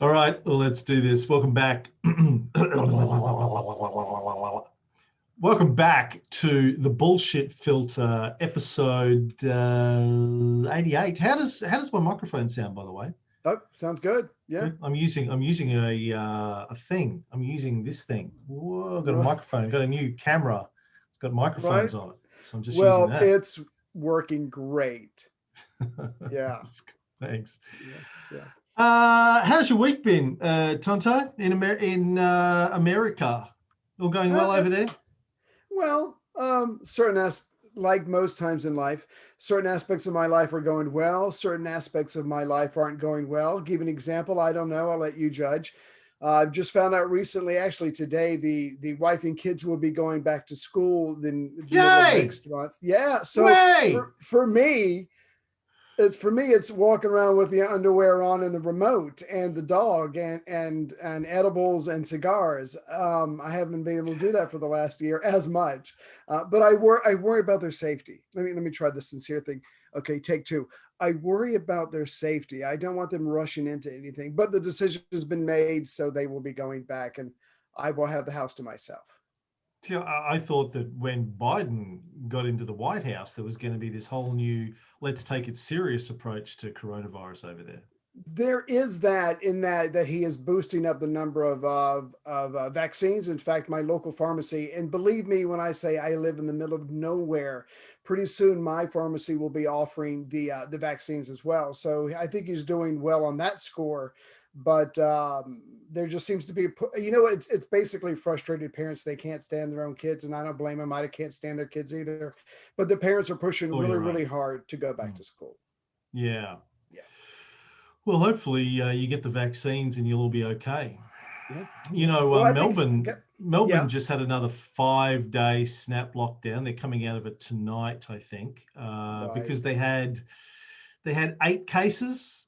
All right, well, let's do this. Welcome back. Welcome back to the Bullshit Filter, episode 88. How does my microphone sound, by the way? Oh, sounds good. Yeah. I'm using a thing. I'm using this thing. Whoa, I've got a microphone. I've got a new camera. It's got Right. microphones on it, so I'm just using Well, that. it's working great. Yeah. Thanks. Yeah. Yeah. How's your week been, Tonto, in America? All going well Uh, over there? certain like most times in life, certain aspects of my life are going well. Certain aspects of my life aren't going well. Give an example. I don't know. I'll let you judge. I've just found out recently, actually today, the wife and kids will be going back to school in the middle of Yay! next month. Yeah. So Way! for me, it's walking around with the underwear on and the remote and the dog and edibles and cigars. I haven't been able to do that for the last year as much, but I worry about their safety. Let me try the sincere thing. Okay, take two. I worry about their safety. I don't want them rushing into anything, but the decision has been made, so they will be going back, and I will have the house to myself. See, I thought that when Biden got into the White House, there was going to be this whole new let's take it serious approach to coronavirus over there. There is that in that he is boosting up the number of vaccines. In fact, my local pharmacy, and believe me when I say I live in the middle of nowhere, pretty soon my pharmacy will be offering the vaccines as well. So I think he's doing well on that score. But there just seems to be, it's basically frustrated parents. They can't stand their own kids, and I don't blame them. I can't stand their kids either. But the parents are pushing Oh, really, you're right. really hard to go back to school. Yeah. Yeah. Well, hopefully you get the vaccines and you'll all be okay. Yeah. You Yeah. know, Well, I think, Melbourne yeah. just had another 5-day snap lockdown. They're coming out of it tonight, I think, because Right. they had 8 cases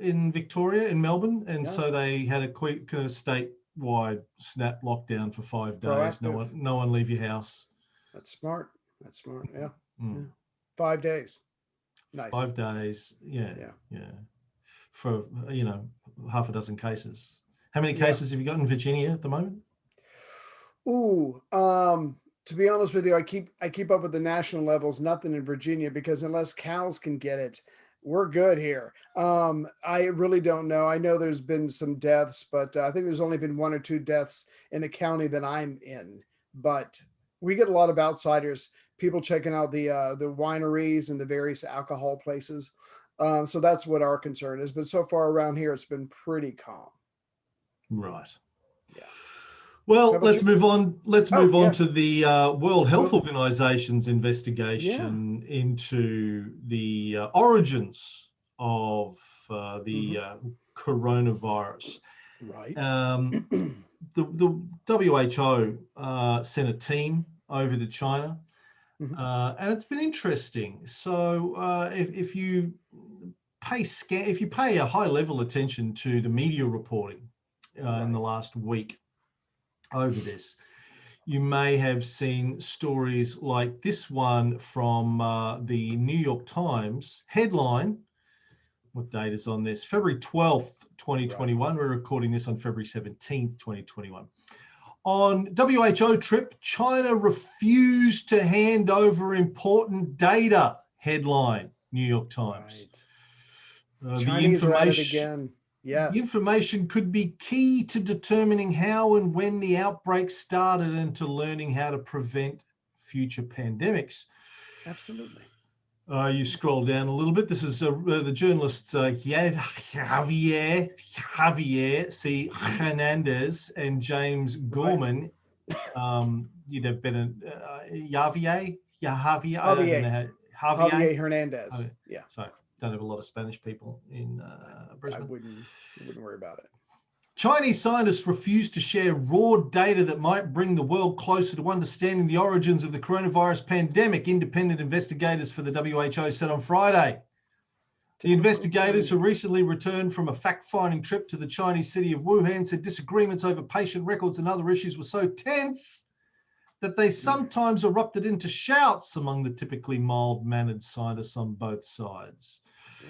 in Victoria, in Melbourne, and Yeah. so they had a quick statewide snap lockdown for 5 days. Proactive. No one leave your house. That's smart. That's smart. Yeah. Yeah. Mm. 5 days. Nice. 5 days, yeah, Yeah. yeah, for half a dozen cases. How many Yeah. cases have you got in Virginia at the moment? Ooh. To be honest with you, I keep up with the national levels, nothing in Virginia, because unless cows can get it, we're good here. I really don't know. I know there's been some deaths, but I think there's only been 1 or 2 deaths in the county that I'm in. But we get a lot of outsiders, people checking out the wineries and the various alcohol places. So that's what our concern is. But so far around here, it's been pretty calm. Right. Yeah. How Well, about let's you? move on. Let's Oh move on yeah, to the World let's Health move. Organization's Yeah. investigation into the origins of the Hmm. coronavirus. Right. Um, the WHO sent a team over to China, Hmm. and it's been interesting. So if you pay a high level attention to the media reporting in the Right. last week over this, you may have seen stories like this one from the New York Times headline. What date is on this? February 12th, Right. 2021. We're recording this on February 17th, 2021. On WHO trip, China refused to hand over important data. Headline, New York Times. Right. The Chinese are at it information again. the Yes. information could be key to determining how and when the outbreak started and to learning how to prevent future pandemics. Absolutely. You scroll down a little bit. This is the journalists Javier C. Hernandez and James Right. Gorman. You'd have better Javier. I don't Javier. know how Javier. Javier Hernandez. Oh, Yeah. sorry, don't have a lot of Spanish people in I Brisbane. wouldn't worry about it. Chinese scientists refuse to share raw data that might bring the world closer to understanding the origins of the coronavirus pandemic, independent investigators for the WHO said on Friday. The To quote some investigators, who news. recently returned from a fact-finding trip to the Chinese city of Wuhan, said disagreements over patient records and other issues were so tense that they Mm, sometimes erupted into shouts among the typically mild-mannered scientists on both sides.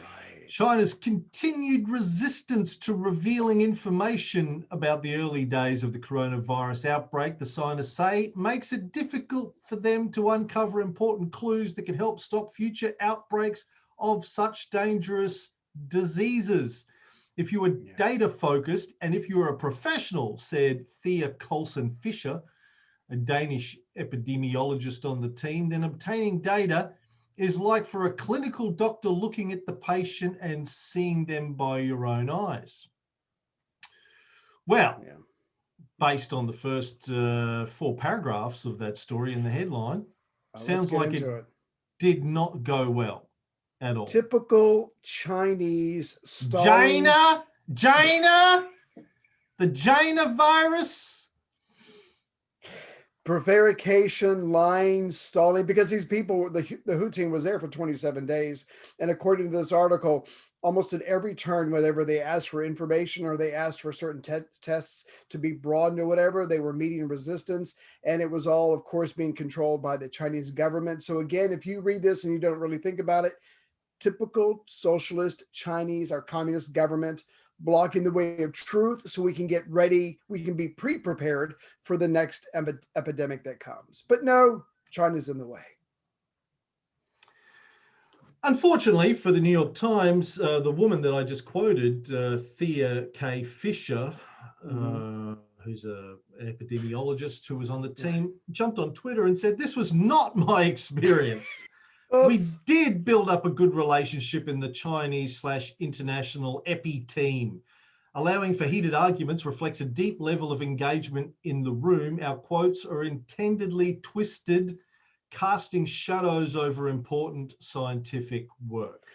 right. China's continued resistance to revealing information about the early days of the coronavirus outbreak, the scientists say, makes it difficult for them to uncover important clues that could help stop future outbreaks of such dangerous diseases. If you were data focused and if you were a professional, said Thea Coulson Fisher, a Danish epidemiologist on the team, then obtaining data is like for a clinical doctor looking at the patient and seeing them by your own eyes. Well, based on the first 4 paragraphs of that story in the headline, sounds like it did not go well at all. Typical Chinese stalling. China, the China virus. Prevarication, lying, stalling, because these people, the WHO team was there for 27 days. And according to this article, almost at every turn, whenever they asked for information or they asked for certain tests to be broadened or whatever, they were meeting resistance. And it was all, of course, being controlled by the Chinese government. So again, if you read this and you don't really think about it, typical socialist Chinese or communist government blocking the way of truth so we can get ready, we can be pre-prepared for the next epidemic that comes. But no, China's in the way. Unfortunately for the New York Times, the woman that I just quoted, Thea K. Fisher, who's an epidemiologist who was on the team, jumped on Twitter and said, "This was not my experience." We did build up a good relationship in the Chinese/international epi team. Allowing for heated arguments reflects a deep level of engagement in the room. Our quotes are intendedly twisted, casting shadows over important scientific work.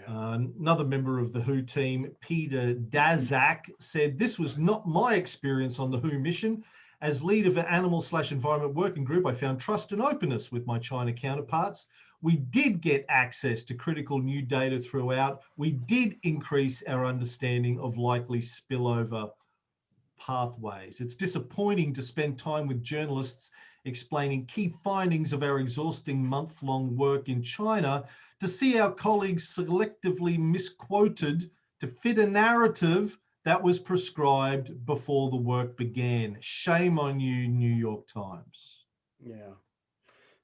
Another member of the WHO team, Peter Daszak, said, "This was not my experience on the WHO mission. As lead of an animal/environment working group, I found trust and openness with my China counterparts. We did get access to critical new data throughout. We did increase our understanding of likely spillover pathways. It's disappointing to spend time with journalists explaining key findings of our exhausting month-long work in China to see our colleagues selectively misquoted to fit a narrative that was prescribed before the work began. Shame on you, New York Times." Yeah.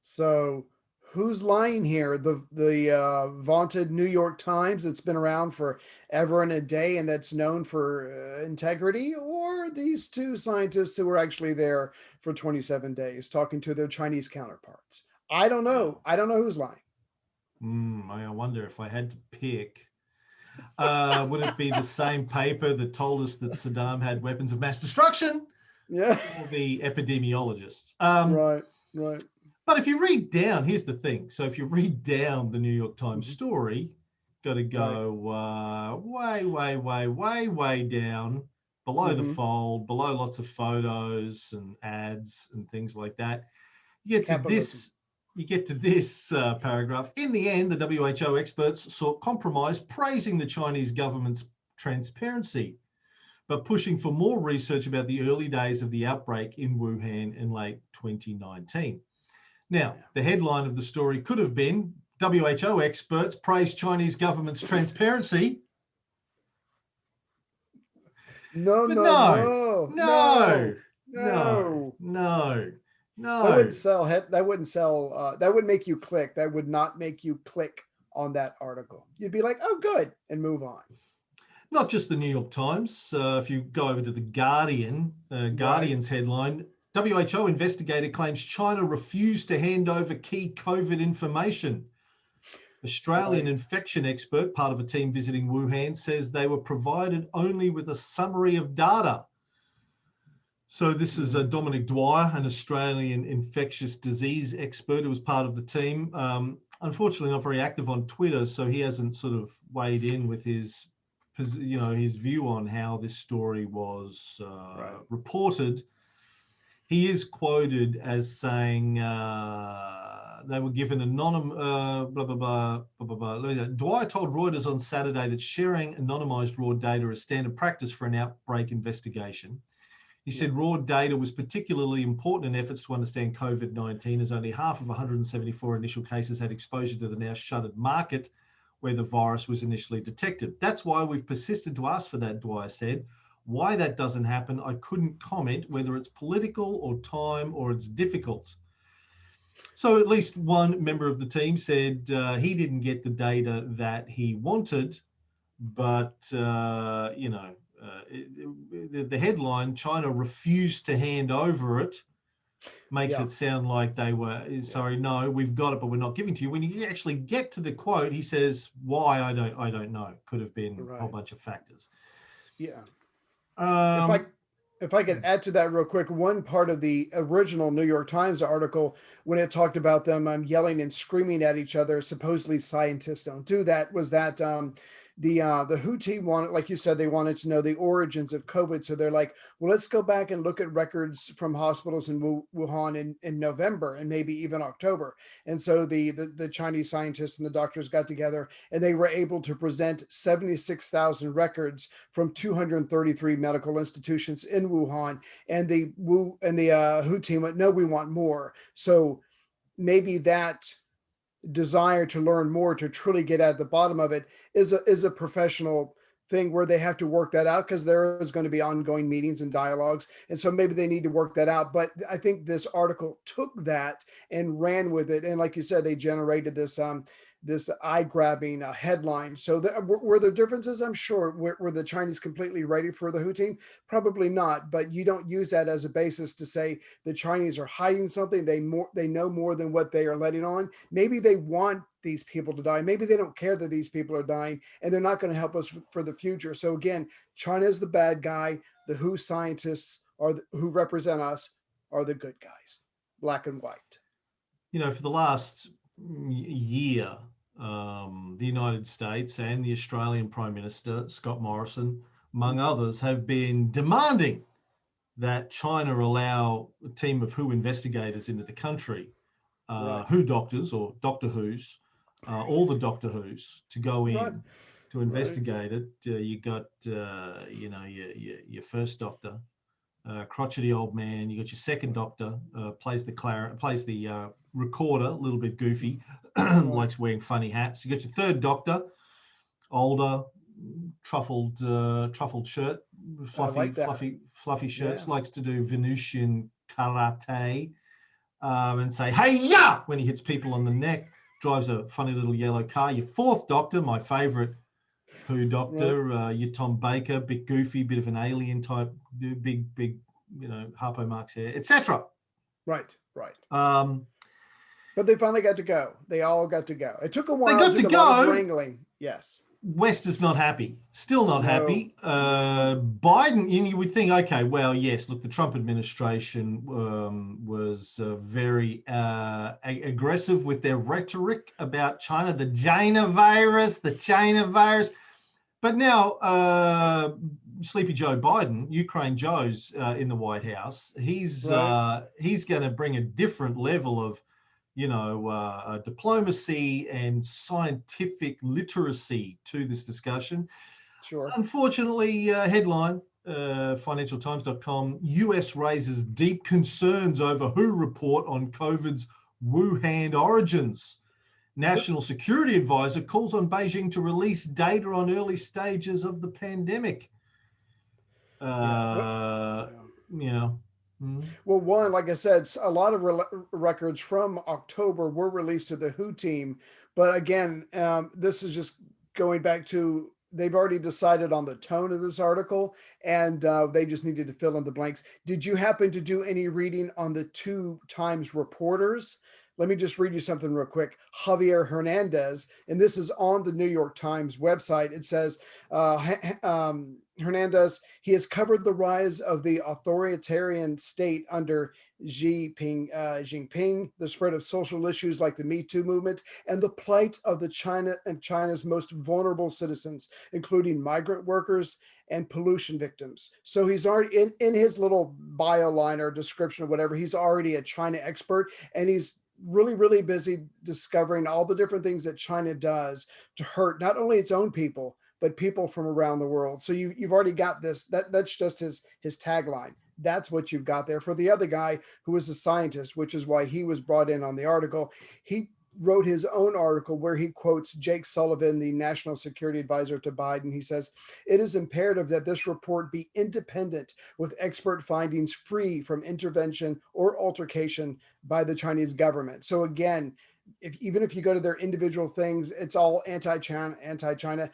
So who's lying here? The vaunted New York Times that's been around for ever and a day and that's known for integrity, or these 2 scientists who were actually there for 27 days talking to their Chinese counterparts? I don't know. I don't know who's lying. I wonder if I had to pick. Would it be the same paper that told us that Saddam had weapons of mass destruction? Yeah. Or the epidemiologists? Right. But if you read down, here's the thing. So if you read down the New York Times story, got to go way down, below the fold, below lots of photos and ads and things like that. You get to this. You get to this paragraph. In the end, the WHO experts sought compromise, praising the Chinese government's transparency, but pushing for more research about the early days of the outbreak in Wuhan in late 2019. Now, the headline of the story could have been, WHO experts praise Chinese government's transparency. No. That wouldn't sell. That wouldn't sell. That would make you click. That would not make you click on that article. You'd be like, "Oh, good," and move on. Not just the New York Times. If you go over to the Guardian, Guardian's headline, WHO investigator claims China refused to hand over key COVID information. Australian infection expert, part of a team visiting Wuhan, says they were provided only with a summary of data. So this is Dominic Dwyer, an Australian infectious disease expert who was part of the team. Unfortunately, not very active on Twitter, so he hasn't sort of weighed in with his view on how this story was reported. He is quoted as saying they were given Dwyer told Reuters on Saturday that sharing anonymized raw data is standard practice for an outbreak investigation. He said raw data was particularly important in efforts to understand COVID-19, as only half of 174 initial cases had exposure to the now shuttered market, where the virus was initially detected. That's why we've persisted to ask for that, Dwyer said. Why that doesn't happen, I couldn't comment, whether it's political or time or it's difficult. So at least one member of the team said he didn't get the data that he wanted, but the headline, China refused to hand over it, makes Yeah. it sound like they were, sorry, no, we've got it, but we're not giving to you. When you actually get to the quote, he says, why, I don't know. Could have been a whole Right. bunch of factors. Yeah. If I Um, if I could add to that real quick, one part of the original New York Times article, when it talked about them yelling and screaming at each other, supposedly scientists don't do that, was that the WHO team wanted, like you said, they wanted to know the origins of COVID. So they're like, well, let's go back and look at records from hospitals in Wuhan in November and maybe even October. And so the Chinese scientists and the doctors got together and they were able to present 76,000 records from 233 medical institutions in Wuhan. And the WHO team went, no, we want more. So maybe that desire to learn more to truly get at the bottom of it is a professional thing where they have to work that out because there is going to be ongoing meetings and dialogues, and so maybe they need to work that out. But I think this article took that and ran with it, and like you said, they generated this eye-grabbing headline. So were there differences? I'm sure. Were the Chinese completely ready for the WHO team? Probably not. But you don't use that as a basis to say the Chinese are hiding something. They know more than what they are letting on. Maybe they want these people to die. Maybe they don't care that these people are dying, and they're not going to help us for the future. So again, China is the bad guy. The WHO scientists who represent us are the good guys, black and white. for the last year, the United States and the Australian Prime Minister, Scott Morrison, among others, have been demanding that China allow a team of WHO investigators into the country, Right. WHO doctors or Doctor Who's, all the Doctor Who's to go Right. in to Right. investigate it. You got, your first Doctor, crotchety old man. You got your second Doctor, plays the recorder, a little bit goofy, Right. likes wearing funny hats. You got your third Doctor, older, truffled shirt, I fluffy, like that. fluffy shirts, Yeah. likes to do Venusian karate, and say, hey, ya, when he hits people on the neck, drives a funny little yellow car. Your fourth Doctor, my favorite Who Right. Doctor, your Tom Baker, bit goofy, bit of an alien type, big, Harpo Marx hair, etc. Right. Right. Um, But they finally got to go. They all got to go. It took a they while. It got to took a lot of go. wrangling. Yes. West is not happy, still not No. happy. No. Biden, you would think, okay, well, yes, look, the Trump administration was very aggressive with their rhetoric about China, the China virus. But now, Sleepy Joe Biden, Ukraine Joe's in the White House. He's Right. going to bring a different level of diplomacy and scientific literacy to this discussion. Sure. Unfortunately, headline, financialtimes.com, US raises deep concerns over WHO report on COVID's Wuhan origins. National Security Advisor calls on Beijing to release data on early stages of the pandemic. Yeah. What? Uh, Yeah. you know, Well, one, like I said, a lot of records from October were released to the WHO team. But again, this is just going back to they've already decided on the tone of this article and they just needed to fill in the blanks. Did you happen to do any reading on the two Times reporters? Let me just read you something real quick. Javier Hernandez, and this is on the New York Times website. It says, Hernandez, he has covered the rise of the authoritarian state under Jinping, the spread of social issues like the Me Too movement, and the plight of China's most vulnerable citizens, including migrant workers and pollution victims. So he's already in his little bio line or description or whatever, he's already a China expert, and he's really, really busy discovering all the different things that China does to hurt not only its own people, but people from around the world. So you've already got this. That's just his tagline. That's what you've got there. For the other guy who is a scientist, which is why he was brought in on the article, he wrote his own article where he quotes Jake Sullivan, the national security advisor to Biden. He says, "It is imperative that this report be independent with expert findings free from intervention or altercation by the Chinese government." So again, even if you go to their individual things, it's all anti-China, anti-China.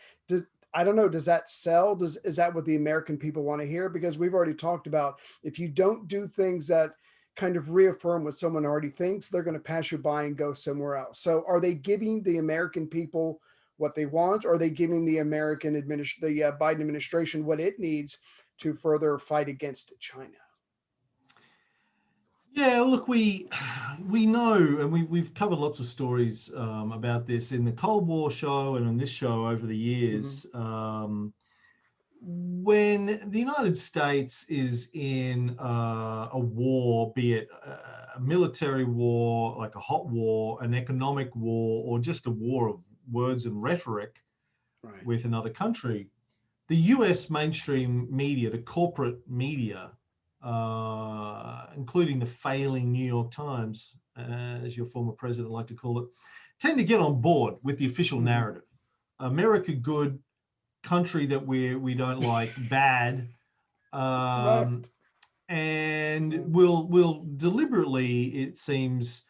I don't know, does that sell? Is that what the American people want to hear? Because we've already talked about, if you don't do things that kind of reaffirm what someone already thinks, they're going to pass you by and go somewhere else. So are they giving the American people what they want? Or are they giving the Biden administration what it needs to further fight against China? Yeah, look, we know, and we've covered lots of stories about this in the Cold War show and on this show over the years. When the United States is in a war, be it a military war, like a hot war, an economic war, or just a war of words and rhetoric with another country, the US mainstream media, the corporate media, including the failing New York Times, as your former president liked to call it, tend to get on board with the official narrative. America good, country that we don't like bad, and will deliberately, it seems,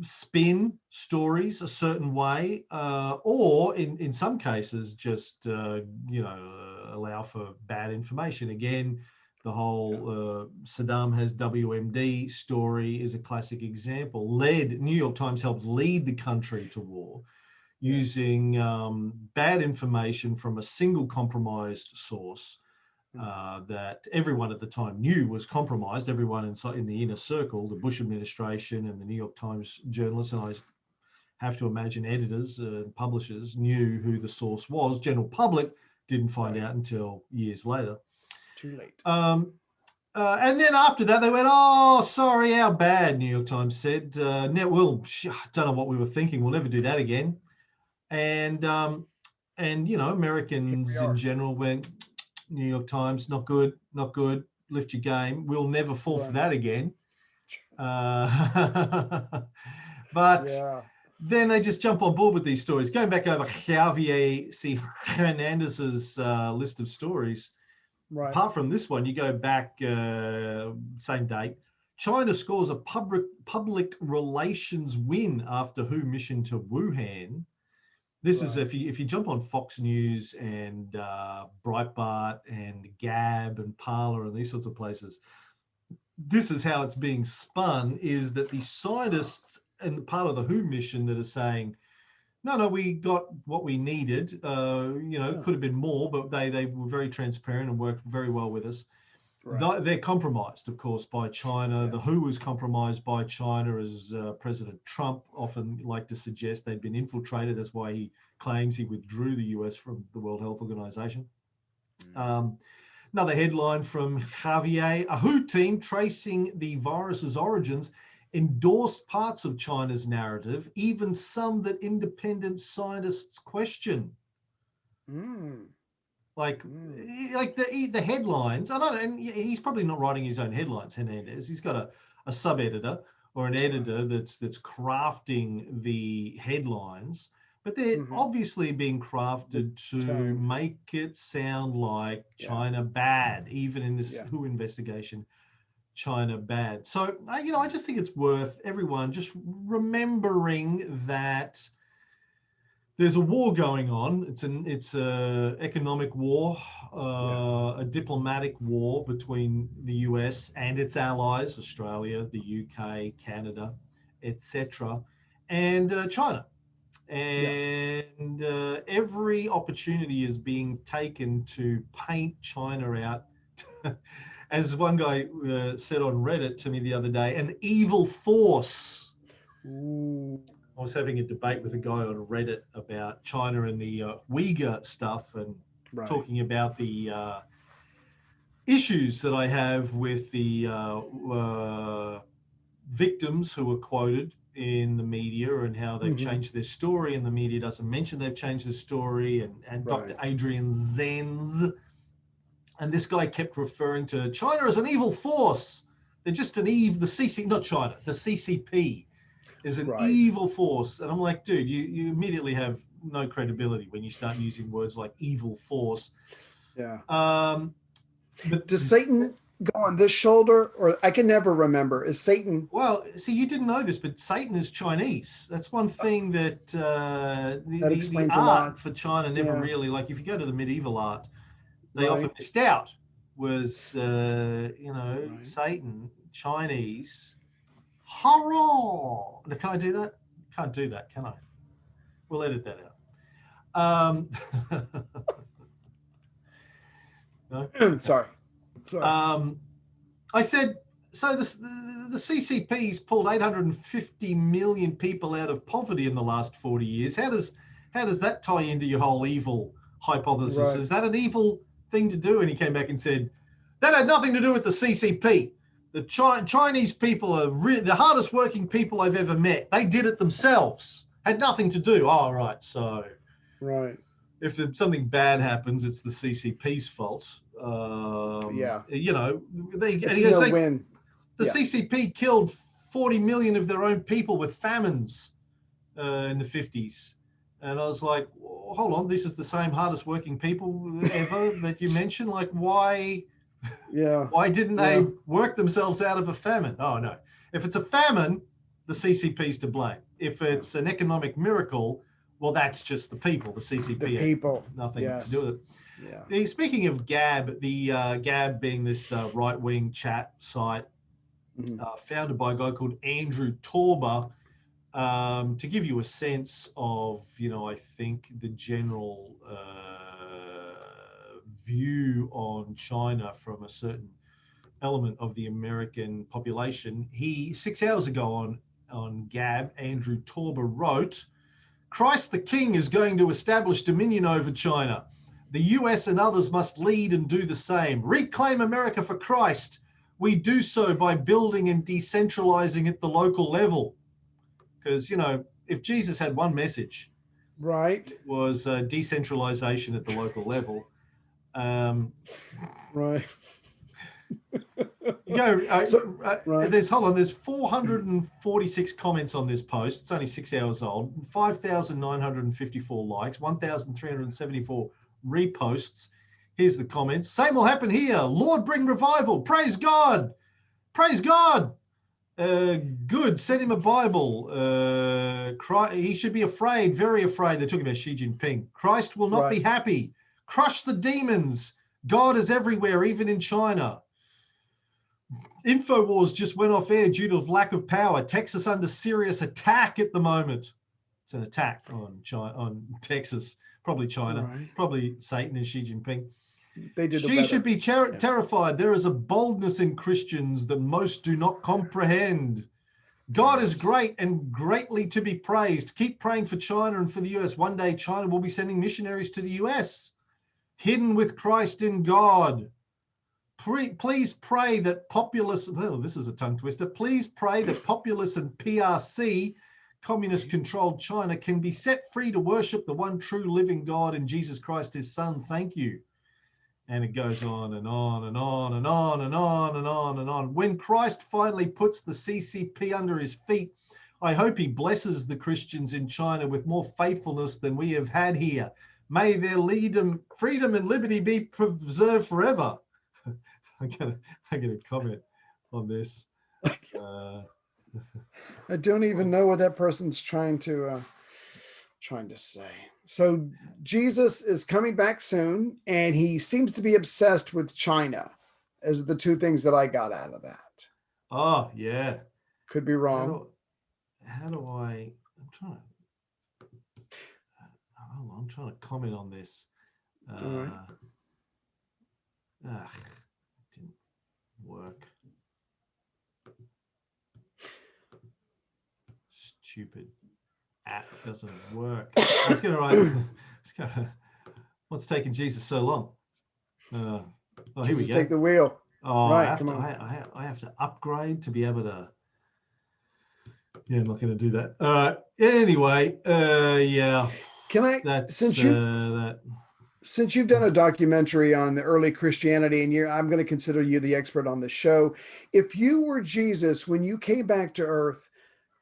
spin stories a certain way, or in some cases just allow for bad information. Again, the whole Saddam has WMD story is a classic example. New York Times helped lead the country to war using bad information from a single compromised source that everyone at the time knew was compromised. Everyone in the inner circle, the Bush administration and the New York Times journalists, and I have to imagine editors and publishers, knew who the source was. General public didn't find out until years later. Too late. And then after that, they went, "Oh, sorry, how bad?" New York Times said, don't know what we were thinking. We'll never do that again." And Americans in general went, "New York Times, not good, lift your game. We'll never fall for that again." But then they just jump on board with these stories. Going back over Javier C. Hernandez's list of stories, apart from this one, you go back, same date, China scores a public relations win after WHO mission to Wuhan. This is if you jump on Fox News and Breitbart and Gab and Parler and these sorts of places, this is how it's being spun, is that the scientists and part of the WHO mission that are saying, no, we got what we needed. It could have been more, but they were very transparent and worked very well with us. They're compromised, of course, by China. The WHO was compromised by China, as President Trump often liked to suggest. They'd been infiltrated. That's why he claims he withdrew the US from the World Health Organization. Another headline from Javier: a WHO team tracing the virus's origins endorsed parts of China's narrative, even some that independent scientists question. Like the headlines, and he's probably not writing his own headlines, Hernandez. He's got a sub-editor or an editor that's crafting the headlines, but they're obviously being crafted to make it sound like China bad, even in this WHO investigation, China bad. So, I just think it's worth everyone just remembering that there's a war going on. It's a economic war, a diplomatic war between the US and its allies, Australia, the UK, Canada, etc., and China. And every opportunity is being taken to paint China out, as one guy said on Reddit to me the other day, an evil force. I was having a debate with a guy on Reddit about China and the Uyghur stuff, and talking about the issues that I have with the victims who were quoted in the media and how they've changed their story, and the media doesn't mention they've changed their story, and Dr. Adrian Zenz. And this guy kept referring to China as an evil force. They're just the CCP. is an Right. evil force. And I'm like, dude, you immediately have no credibility when you start using words like evil force. Yeah. But Does Satan go on this shoulder, or I can never remember? Is Satan? well, see, you didn't know this, but Satan is Chinese. That's one thing that That the explains a lot. art for China never Yeah. really, like if you go to the medieval art, they often Right. missed out was, Right. Satan, Chinese, horror. Can I do that? Can't do that, can I? We'll edit that out. No? Okay. Sorry. Sorry. I said, so the CCP's pulled 850 million people out of poverty in the last 40 years. How does that tie into your whole evil hypothesis? Right. Is that an evil thing to do? And he came back and said, that had nothing to do with the CCP. The Chinese people are the hardest working people I've ever met. They did it themselves. Had nothing to do. Oh, right. So Right. if something bad happens, it's the CCP's fault. Yeah. It's he a goes, no-win. the Yeah. CCP killed 40 million of their own people with famines in the 50s. And I was like, hold on, this is the same hardest working people ever that you mentioned. Like, why Yeah. didn't they work themselves out of a famine? Oh, no. If it's a famine, the CCP's to blame. If it's an economic miracle, well, that's just the people. The CCP The had people. nothing to do with it. Yeah. Speaking of Gab, the Gab being this right-wing chat site founded by a guy called Andrew Torber, to give you a sense of, I think the general view on China from a certain element of the American population. 6 hours ago on Gab, Andrew Torber wrote, Christ the King is going to establish dominion over China. The US and others must lead and do the same. Reclaim America for Christ. We do so by building and decentralizing at the local level. Because, if Jesus had one message, Right. it was decentralization at the local level. Right. You go, Right. there's 446 comments on this post. It's only 6 hours old, 5,954 likes, 1,374 reposts. Here's the comments. Same will happen here. Lord, bring revival. Praise God. Praise God. Good. Send him a Bible. He should be afraid, very afraid. They're talking about Xi Jinping. Christ will not be happy. Crush the demons. God is everywhere, even in China. InfoWars just went off air due to lack of power. Texas under serious attack at the moment. It's an attack on China, on Texas, probably China, probably Satan and Xi Jinping. They did. She should be terrified. There is a boldness in Christians that most do not comprehend. God is great and greatly to be praised. Keep praying for China and for the US. One day China will be sending missionaries to the US, hidden with Christ in God. Please pray that populace, this is a tongue twister. Please pray that populace and PRC, communist-controlled China, can be set free to worship the one true living God and Jesus Christ, his son. Thank you. And it goes on and on and on and on and on and on and on. When Christ finally puts the CCP under his feet, I hope he blesses the Christians in China with more faithfulness than we have had here. May their freedom and liberty be preserved forever. I'm gonna comment on this. I don't even know what that person's trying to say. So Jesus is coming back soon, and he seems to be obsessed with China, as the two things that I got out of that. Oh yeah, could be wrong. How do I? I'm trying to comment on this. Didn't work. Stupid app doesn't work. I was going to write. What's taking Jesus so long? Oh, here we go. Take the wheel. Oh, right, I have to upgrade to be able to. Yeah, I'm not going to do that. All right. Anyway, yeah. Can I? Since you've done a documentary on the early Christianity, and I'm going to consider you the expert on the show. If you were Jesus when you came back to Earth,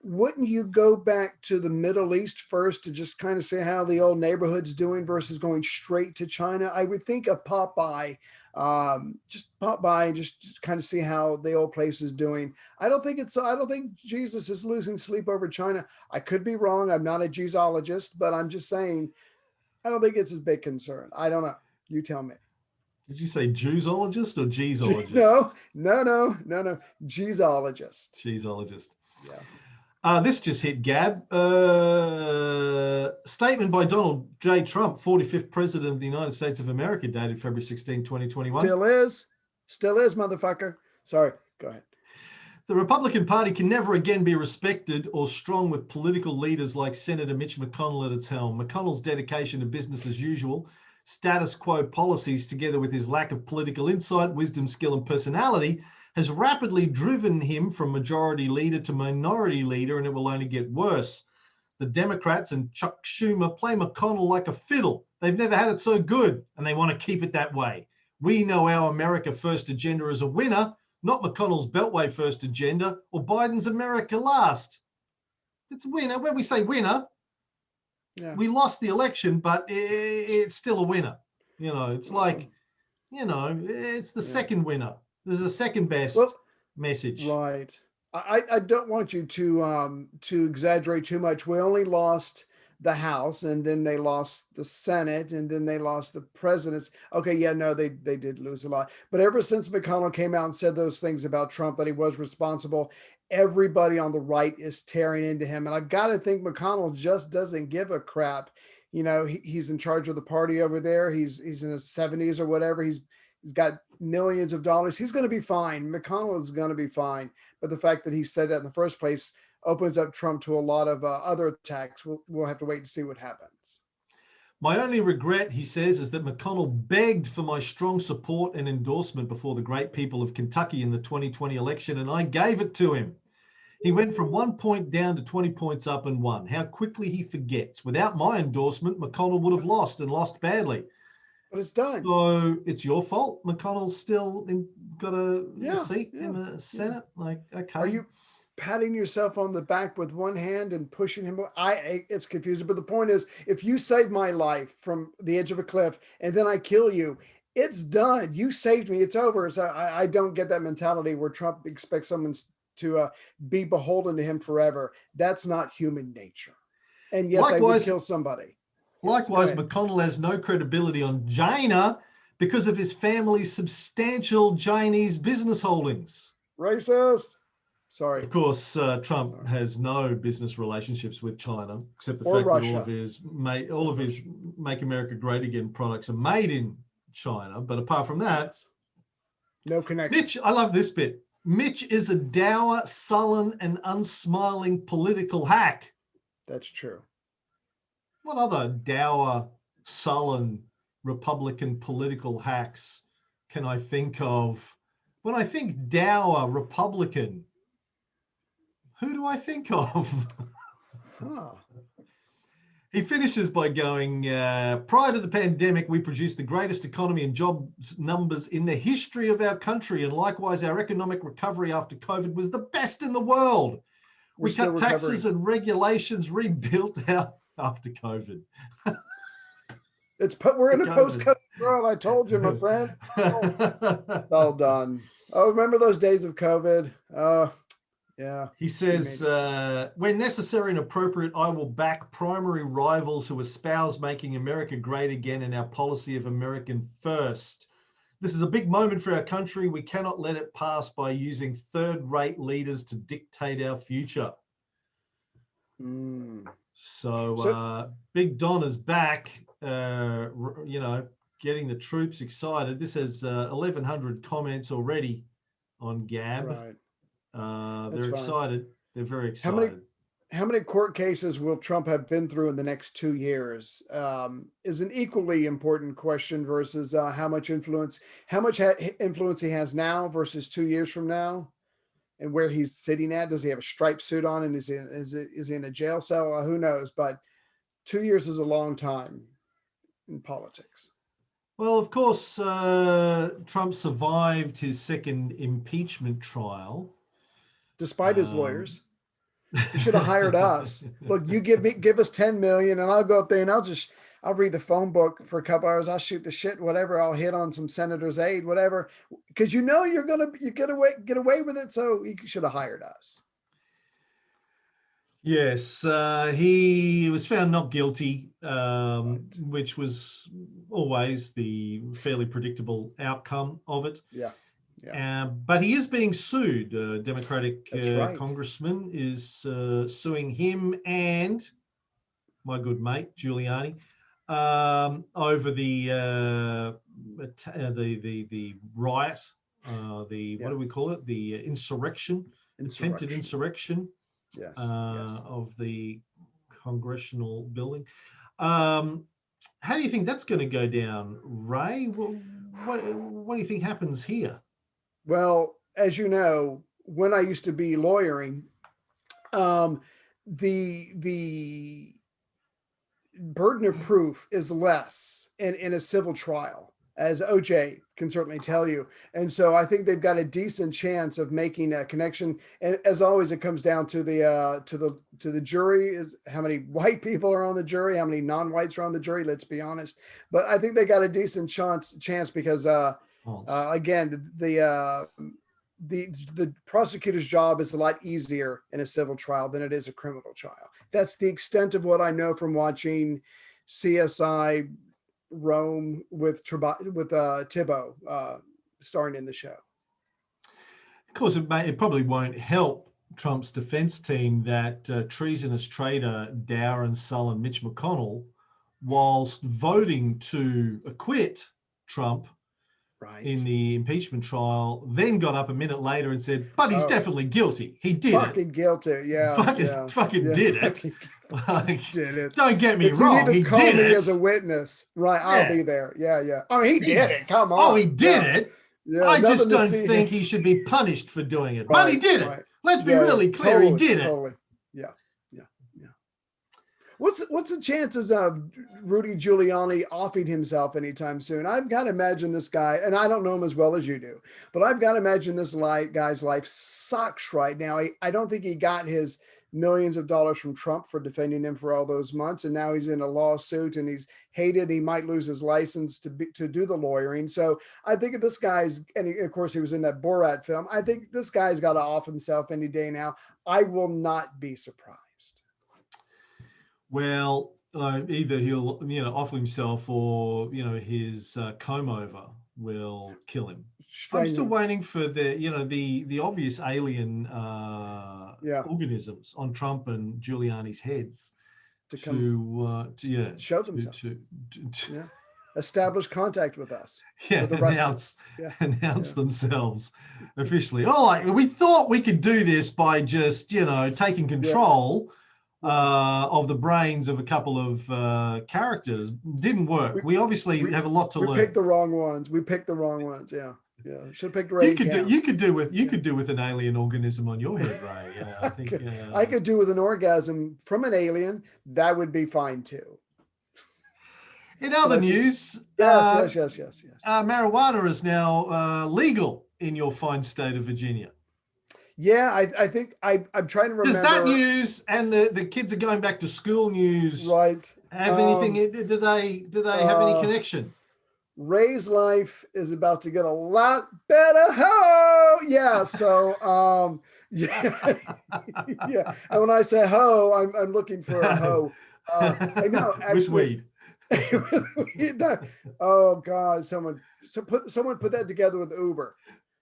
wouldn't you go back to the Middle East first to just kind of see how the old neighborhood's doing versus going straight to China? I would think a pop by, just pop by and just kind of see how the old place is doing. I don't think Jesus is losing sleep over China. I could be wrong. I'm not a Jesusologist, but I'm just saying, I don't think it's his big concern. I don't know. You tell me. Did you say Jewsologist or Geesologist? No, no, no, no, no. Jesusologist. Geesologist. Yeah. This just hit Gab. Statement by Donald J. Trump, 45th President of the United States of America, dated February 16, 2021. Still is, motherfucker. Sorry, go ahead. The Republican Party can never again be respected or strong with political leaders like Senator Mitch McConnell at its helm. McConnell's dedication to business as usual, status quo policies, together with his lack of political insight, wisdom, skill, and personality, has rapidly driven him from majority leader to minority leader, and it will only get worse. The Democrats and Chuck Schumer play McConnell like a fiddle. They've never had it so good, and they want to keep it that way. We know our America First agenda is a winner, not McConnell's Beltway First agenda or Biden's America Last. It's a winner. When we say winner, we lost the election, but it's still a winner. You know, it's like, you know, it's the second winner. There's a second best message. Right. I don't want you to exaggerate too much. We only lost the House, and then they lost the Senate, and then they lost the presidency. Okay, yeah, no, they did lose a lot. But ever since McConnell came out and said those things about Trump, that he was responsible, everybody on the right is tearing into him. And I've got to think McConnell just doesn't give a crap. You know, he's in charge of the party over there. He's in his 70s or whatever. He's got millions of dollars. He's going to be fine. McConnell is going to be fine. But the fact that he said that in the first place opens up Trump to a lot of other attacks. We'll have to wait and see what happens. My only regret, he says, is that McConnell begged for my strong support and endorsement before the great people of Kentucky in the 2020 election, and I gave it to him. He went from 1 point down to 20 points up and won. How quickly he forgets. Without my endorsement, McConnell would have lost and lost badly. But it's done. So it's your fault. McConnell's still got a seat in the Senate. Like, okay. Are you patting yourself on the back with one hand and pushing him? It's confusing. But the point is, if you save my life from the edge of a cliff and then I kill you, it's done. You saved me. It's over. So I don't get that mentality where Trump expects someone to be beholden to him forever. That's not human nature. And yes, I would kill somebody. Likewise, McConnell has no credibility on China because of his family's substantial Chinese business holdings. Racist. Sorry. Of course, Trump has no business relationships with China, except the fact that all of his Make America Great Again products are made in China. But apart from that, no connection. Mitch, I love this bit. Mitch is a dour, sullen, and unsmiling political hack. That's true. What other dour, sullen Republican political hacks can I think of? When I think dour Republican, who do I think of? He finishes by going, prior to the pandemic, we produced the greatest economy and jobs numbers in the history of our country. And likewise, our economic recovery after COVID was the best in the world. We cut taxes and regulations, rebuilt after COVID. We're in a post-COVID world. I told you, my friend. All done. Oh, remember those days of COVID? Yeah. He says, when necessary and appropriate, I will back primary rivals who espouse making America great again and our policy of American first. This is a big moment for our country. We cannot let it pass by using third-rate leaders to dictate our future. So Big Don is back, you know, getting the troops excited. This has 1,100 comments already on Gab. Right. They're excited. They're very excited. How many court cases will Trump have been through in the next 2 years? Is an equally important question versus how much influence he has now versus 2 years from now, and where he's sitting at. Does he have a striped suit on, and is he in a jail cell? Who knows? But 2 years is a long time in politics. Well, of course, Trump survived his second impeachment trial. Despite his lawyers. You should have hired us. Look, you give us 10 million and I'll go up there and I'll read the phone book for a couple hours. I'll shoot the shit, whatever. I'll hit on some senator's aide, whatever. Because you get away with it. So you should have hired us. Yes, he was found not guilty, Right. which was always the fairly predictable outcome of it. Yeah. But he is being sued. Democratic That's right. congressman is suing him and my good mate Giuliani over the riot, what do we call it? The insurrection, attempted insurrection. Yes. Of the congressional building. How do you think that's going to go down, Ray? What do you think happens here? Well, as you know, when I used to be lawyering, the burden of proof is less in a civil trial, as OJ can certainly tell you. And so I think they've got a decent chance of making a connection. And as always, it comes down to the jury, is how many white people are on the jury, how many non-whites are on the jury. Let's be honest. But I think they got a decent chance because again, the prosecutor's job is a lot easier in a civil trial than it is a criminal trial. That's the extent of what I know from watching CSI Rome with Thibault starring in the show. Of course, it probably won't help Trump's defense team that treasonous traitor Darren Sullen Mitch McConnell, whilst voting to acquit Trump in the impeachment trial, then got up a minute later and said, but he's definitely guilty. He did fucking guilty. Yeah. Fucking did it. Did it. Don't get me wrong. You need to call me it. as a witness. Right. I'll be there. Yeah. I mean, he did it. Come on. Oh, he did it. Yeah, I just don't think he should be punished for doing it. Right, but he did it. Let's be really clear. Totally, he did it. Yeah. What's the chances of Rudy Giuliani offing himself anytime soon? I've got to imagine this guy, and I don't know him as well as you do, but I've got to imagine this guy's life sucks right now. I don't think he got his millions of dollars from Trump for defending him for all those months, and now he's in a lawsuit and he's hated. He might lose his license to do the lawyering. So I think if this guy's, and of course he was in that Borat film, I think this guy's got to off himself any day now. I will not be surprised. Well, either he'll offer himself, or his comb over will kill him. I'm still waiting for the obvious alien organisms on Trump and Giuliani's heads to show themselves, to establish contact with us. With the announce themselves officially. We thought we could do this by just taking control. Of the brains of a couple of characters. Didn't work. We obviously have a lot to learn. We picked the wrong ones. Yeah. Should have picked Ray. You could do with an alien organism on your head, Ray. I could do with an orgasm from an alien. That would be fine too. In other news, yes. Marijuana is now legal in your fine state of Virginia. Yeah, I think I'm trying to remember. Does that news and the kids are going back to school news have anything? Do they have any connection? Ray's life is about to get a lot better. Ho! Yeah. So yeah. And when I say ho, I'm looking for a ho. I know actually. With weed. Oh God! Someone put that together with Uber.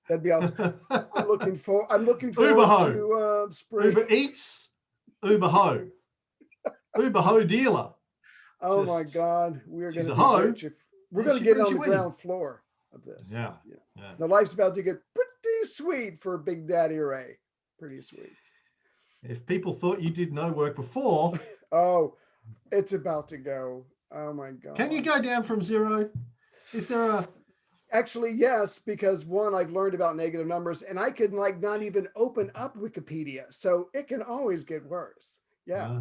That'd be awesome. I'm looking forward to spring. Uber Eats, Uber Ho. Uber Ho dealer. Oh my God. We're going to be rich we're going to get on the ground floor of this. Yeah. The life's about to get pretty sweet for Big Daddy Ray. Pretty sweet. If people thought you did no work before. Oh, it's about to go. Oh my God. Can you go down from zero? Is there a... Actually, yes, because one, I've learned about negative numbers, and I can not even open up Wikipedia, so it can always get worse. Yeah.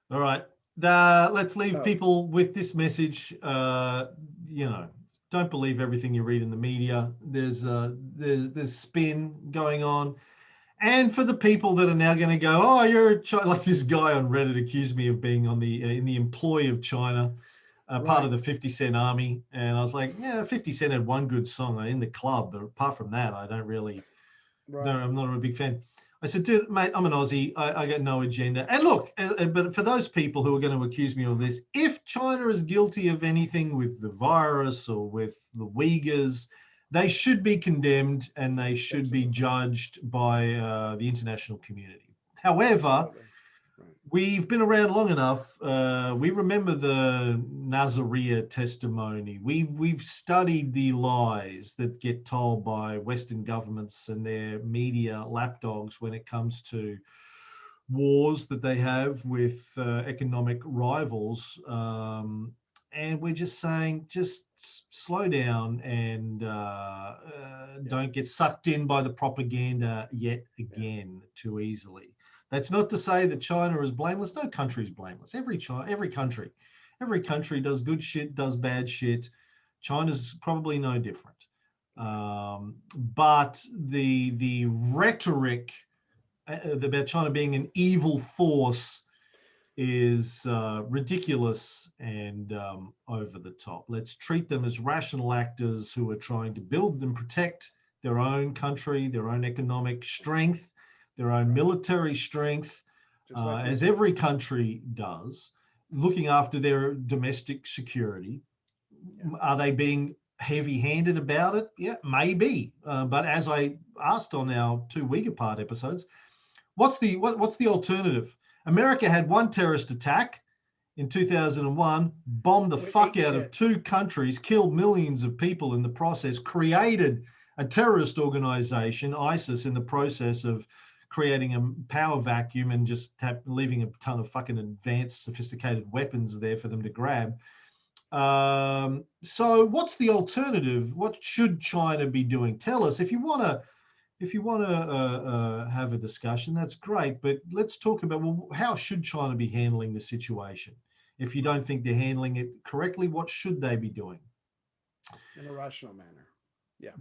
All right. Let's leave people with this message. Don't believe everything you read in the media. There's spin going on, And for the people that are now going to go, oh, you're like this guy on Reddit accused me of being on the in the employ of China, part of the 50 Cent army. And I was like, yeah, 50 Cent had one good song in the club, but apart from that, I don't really, no, I'm not a big fan. I said, dude, mate, I'm an Aussie. I got no agenda. And look, but for those people who are going to accuse me of this, if China is guilty of anything with the virus or with the Uyghurs, they should be condemned and they should be judged by the international community. However, we've been around long enough. We remember the Nazaria testimony. We've studied the lies that get told by Western governments and their media lapdogs when it comes to wars that they have with economic rivals. And we're just saying, just slow down and don't get sucked in by the propaganda yet again too easily. That's not to say that China is blameless. No country is blameless. Every country does good shit, does bad shit. China's probably no different. But the rhetoric about China being an evil force is ridiculous and over the top. Let's treat them as rational actors who are trying to build and protect their own country, their own economic strength, their own military strength, as every country does, looking after their domestic security. Are they being heavy-handed about it? Yeah, maybe. But as I asked on our 2 Uyghur Part episodes, what's the alternative? America had one terrorist attack in 2001, bombed the fuck out of 2 countries, killed millions of people in the process, created a terrorist organization, ISIS, in the process of creating a power vacuum and just leaving a ton of fucking advanced, sophisticated weapons there for them to grab. So what's the alternative? What should China be doing? Tell us. If you want to have a discussion, that's great. But let's talk about, well, how should China be handling the situation? If you don't think they're handling it correctly, what should they be doing? In a rational manner. Yeah.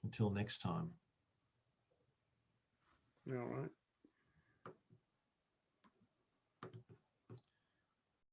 Until next time. All right.